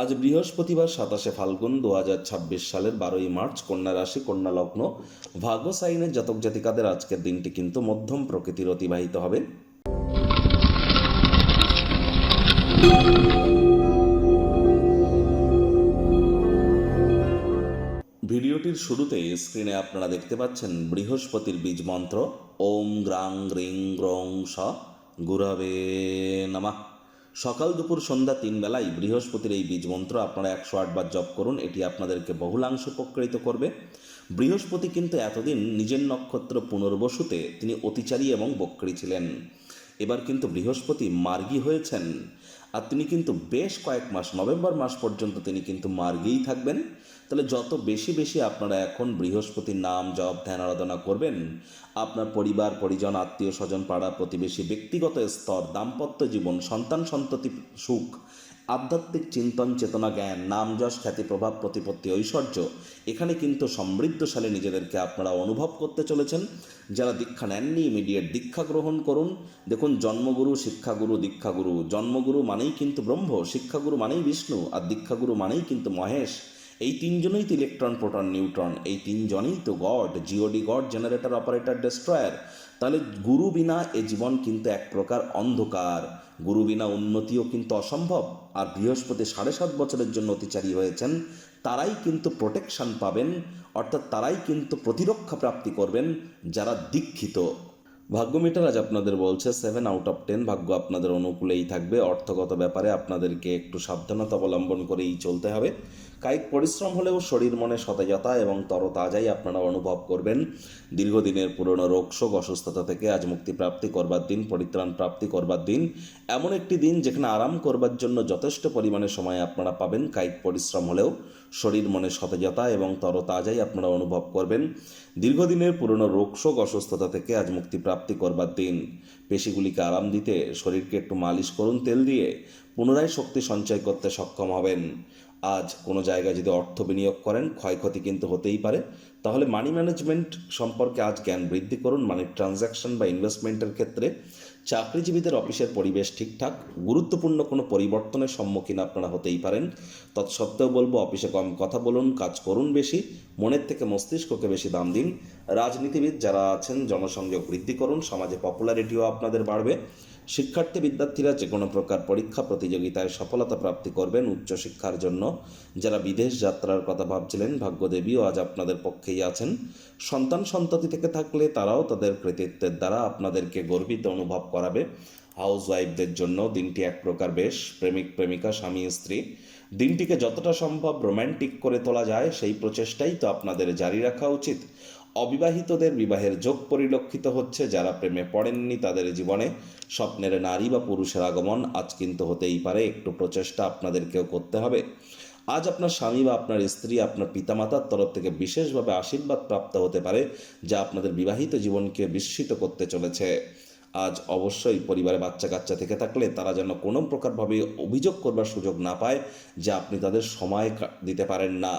আজ বৃহস্পতিবার 27 ফাল্গুন 2026 সালের 12 মার্চ, কন্যা রাশি, কন্যা লগ্ন, ভাগ্য সাইনের জাতক জাতিকাদের আজকের দিনটি কিন্তু মধ্যম প্রকৃতির অতিবাহিত হবে। ভিডিওটির শুরুতে স্ক্রিনে আপনারা দেখতে পাচ্ছেন বৃহস্পতির বীজ মন্ত্র ওম গ্রাং গ্রিং গ্রং স গুরবে নমঃ। সকাল দুপুর সন্ধ্যা 3 বেলায় বৃহস্পতির এই বীজ মন্ত্র আপনারা 108 বার জপ করুন। এটি আপনাদেরকে বহুলাংশ উপকৃত করবে। বৃহস্পতি কিন্তু এতদিন নিজের নক্ষত্র পুনর্বসুতে তিনি অতিচারী এবং বক্রী ছিলেন। এবার কিন্তু বৃহস্পতি মার্গী হয়েছেন, আর তিনি কিন্তু বেশ কয়েক মাস, নভেম্বর মাস পর্যন্ত তিনি কিন্তু মার্গেই থাকবেন। তাহলে যত বেশি বেশি আপনারা এখন বৃহস্পতির নাম জপ ধ্যান আরাধনা করবেন, আপনার পরিবার পরিজন, আত্মীয় স্বজন, পাড়া প্রতিবেশী, ব্যক্তিগত স্তর, দাম্পত্য জীবন, সন্তান সন্ততি সুখ, আধ্যাত্মিক চিন্তন চেতনা, জ্ঞান, নাম যশ, খ্যাতি, প্রভাব, প্রতিপত্তি, ঐশ্বর্য, এখানে কিন্তু সমৃদ্ধশালী নিজেদেরকে আপনারা অনুভব করতে চলেছেন। যারা দীক্ষা নেননি ইমিডিয়েট দীক্ষা গ্রহণ করুন। দেখুন, জন্মগুরু, শিক্ষাগুরু, দীক্ষাগুরু, জন্মগুরু মানেই কিন্তু ব্রহ্ম, শিক্ষাগুরু মানেই বিষ্ণু, আর দীক্ষাগুরু মানেই কিন্তু মহেশ। এই তিনজনই তো ইলেকট্রন, প্রোটন, নিউট্রন, এই তিনজনই তো God, G O D God, generator, operator, destroyer. তাহলে গুরু বিনা এ জীবন কিন্তু এক প্রকার অন্ধকার, গুরু বিনা উন্নতিও কিন্তু অসম্ভব। আর বৃহস্পতি 7.5 বছরের জন্য অতিচারী হয়েছেন, তারাই কিন্তু প্রোটেকশন পাবেন, অর্থাৎ তারাই কিন্তু প্রতিরক্ষা প্রাপ্তি করবেন যারা দীক্ষিত। ভাগ্য মিটার আজ আপনাদের বলছে 7/10, ভাগ্য আপনাদের অনুকূলেই থাকবে। অর্থগত ব্যাপারে আপনাদেরকে একটু সাবধানতা অবলম্বন করেই চলতে হবে। কায়িক পরিশ্রম হলেও শরীর মনে সতেজতা এবং তরতাজাই আপনারা অনুভব করবেন। দীর্ঘদিনের পুরনো রোগ শোক অসুস্থতা থেকে আজ মুক্তি প্রাপ্তি করবার দিন, পরিত্রাণ প্রাপ্তি করবার দিন, এমন একটি দিন যেখানে আরাম করবার জন্য যথেষ্ট পরিমাণে সময় আপনারা পাবেন। কায়িক পরিশ্রম হলেও শরীর মনে সতেজতা এবং তরতাজাই আপনারা অনুভব করবেন। দীর্ঘদিনের পুরনো রোগ শোক অসুস্থতা থেকে আজ মুক্তি প্রাপ্তি করবার দিন। পেশিগুলিকে আরাম দিতে শরীরকে একটু মালিশ করুন তেল দিয়ে, পুনরায় শক্তি সঞ্চয় করতে সক্ষম হবেন। আজ কোনো জায়গায় যদি অর্থ বিনিয়োগ করেন, ক্ষয়ক্ষতি কিন্তু হতেই পারে। তাহলে মানি ম্যানেজমেন্ট সম্পর্কে আজ জ্ঞান বৃদ্ধি করুন। মানি ট্রানজ্যাকশন বা ইনভেস্টমেন্টের ক্ষেত্রে চাকরিজীবীদের অফিসের পরিবেশ ঠিকঠাক, গুরুত্বপূর্ণ কোনো পরিবর্তনের সম্মুখীন আপনারা হতেই পারেন। তৎসত্ত্বেও বলবো, অফিসে কম কথা বলুন, কাজ করুন বেশি, মনের থেকে মস্তিষ্ককে বেশি দাম দিন। রাজনীতিবিদ যারা আছেন, জনসংযোগ বৃদ্ধি করুন, সমাজে পপুলারিটিও আপনাদের বাড়বে। শিক্ষার্থী বিদ্যার্থীরা যে কোনো প্রকার পরীক্ষা প্রতিযোগিতায় সফলতা প্রাপ্তি করবেন। উচ্চশিক্ষার জন্য যারা বিদেশ যাত্রার কথা ভাবছিলেন, ভাগ্যদেবীও আজ আপনাদের পক্ষেই আছেন। সন্তান সন্ততি থেকে থাকলে তারাও তাদের কৃতিত্বের দ্বারা আপনাদেরকে গর্বিত অনুভব করাবে। হাউস ওয়াইফদের জন্য দিনটি এক প্রকার বেশ, প্রেমিক প্রেমিকা, স্বামী স্ত্রী, দিনটিকে যতটা সম্ভব রোম্যান্টিক করে তোলা যায় সেই প্রচেষ্টাই তো আপনাদের জারি রাখা উচিত। অবিবাহিতদের বিবাহের যোগ পরিলক্ষিত হচ্ছে। যারা প্রেমে পড়েননি তাদের জীবনে স্বপ্নের নারী বা পুরুষের আগমন আজ কিন্তু হতেই পারে। একটু প্রচেষ্টা আপনাদেরকেও করতে হবে। আজ আপনার স্বামী বা আপনার স্ত্রী, আপনার পিতামাতার তরফ থেকে বিশেষভাবে আশীর্বাদ প্রাপ্ত হতে পারে, যা আপনাদের বিবাহিত জীবনকে বিস্মিত করতে চলেছে। আজ অবশ্যই পরিবারে বাচ্চা কাচ্চা থেকে থাকলে তারা যেন কোনো প্রকারভাবে অভিযোগ করবার সুযোগ না পায় যে আপনি তাদের সময় দিতে পারেন না।